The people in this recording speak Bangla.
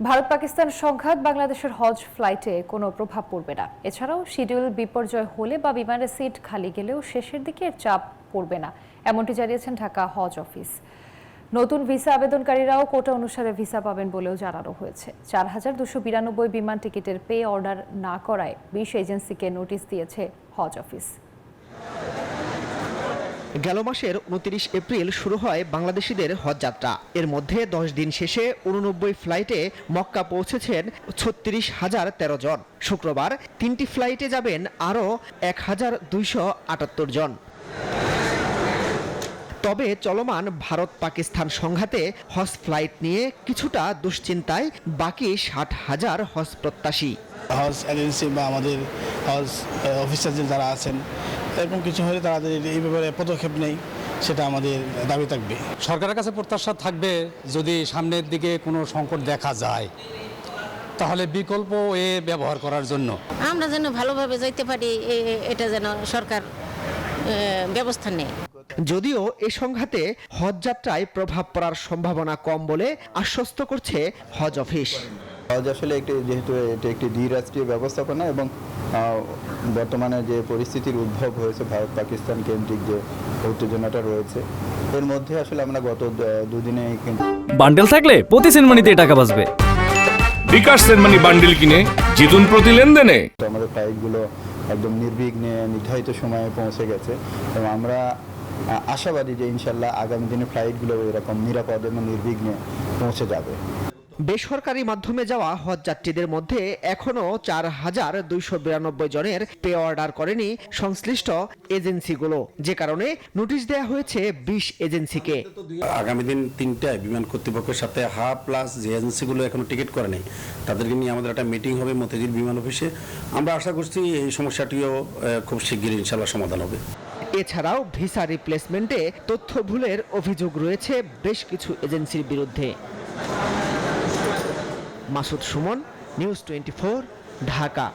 ভারত পাকিস্তান সংঘাত বাংলাদেশের হজ ফ্লাইটে কোনো প্রভাব পড়বে না। এছাড়াও শিডিউল বিপর্যয় হলে বা বিমানের সিট খালি গেলেও শেষের দিকে চাপ পড়বে না, এমনটি জানিয়েছেন ঢাকা হজ অফিস। নতুন ভিসা আবেদনকারীরাও কোটা অনুসারে ভিসা পাবেন বলেও জানানো হয়েছে। 4292 বিমান টিকিটের পে অর্ডার না করায় 20 এজেন্সিকে নোটিশ দিয়েছে হজ অফিস। গেল মাসের 29 এপ্রিল শুরু হয় বাংলাদেশিদের হজ যাত্রা। এর মধ্যে 10 দিন শেষে 89 ফ্লাইটে মক্কা পৌঁছেছেন 36,013 জন। শুক্রবার 3টি ফ্লাইটে যাবেন আরও 1,278 জন। তবে চলমান ভারত পাকিস্তান সংঘাতে হজ ফ্লাইট নিয়ে কিছুটা দুশ্চিন্তায় বাকি 60,000 হজ প্রত্যাশী। হজ এজেন্সি বা আমাদের হজ অফিসার যারা আছেন, এরকম কিছু হলে তাদের এই ব্যাপারে পদক্ষেপ নেই, সেটা আমাদের দাবি থাকবে। সরকারের কাছে প্রত্যাশা থাকবে, যদি সামনের দিকে কোনো সংকট দেখা যায় তাহলে বিকল্প এ ব্যবহার করার জন্য আমরা যেন ভালোভাবে যাইতে পারি, এটা যেন সরকার ব্যবস্থা নেয়। যদিও এ সংঘাতে হজ যাত্রায় প্রভাব পড়ার সম্ভাবনা কম বলে আশ্বস্ত করছে হজ অফিস। হজ আসলে যেহেতু এটি একটি দ্বিরাষ্ট্রীয় ব্যবস্থাপনা এবং বর্তমানে যে পরিস্থিতির উদ্ভব হয়েছে, ভারত পাকিস্তান কেন্দ্রিক যে উত্তেজনাটা রয়েছে, এর মধ্যে আসলে আমরা গত দুদিনে কিন্তু বান্ডেল থাকলে প্রতি সেনমানিতে টাকা বাঁচবে। বিকাশ সেনমানি বান্ডেল কিনে জিতুন প্রতি লেনদেনে। আমাদের ফ্লাইটগুলো একদম নির্বিঘ্নে নির্ধারিত সময়ে পৌঁছে গেছে এবং আমরা আশাবাদী যে ইনশাল্লাহ আগামী দিনে ফ্লাইটগুলো এরকম নিরাপদ এবং নির্বিঘ্নে পৌঁছে যাবে। বেসরকারি মাধ্যমে যাওয়া হজ যাত্রীদের মধ্যে এখনও 4292 জনের পে অর্ডার করেনি সংশ্লিষ্ট এজেন্সিগুলো, যে কারণে নোটিশ দেওয়া হয়েছে 20 এজেন্সিকে। আগামী দিন 3টায় বিমান কর্তৃপক্ষের সাথে প্লাস যে এজেন্সিগুলো এখনো টিকিট করে নেই তাদেরকে নিয়ে আমাদের একটা মিটিং হবে মতিঝিল বিমান অফিসে। আমরা আশা করছি এই সমস্যাটিও খুব শিগগিরই ইনশাআল্লাহ সমাধান হবে। এছাড়াও ভিসা রিপ্লেসমেন্টে তথ্য ভুলের অভিযোগ রয়েছে বেশ কিছু এজেন্সির বিরুদ্ধে। মাসুদ সুমন, নিউজ 24, ঢাকা।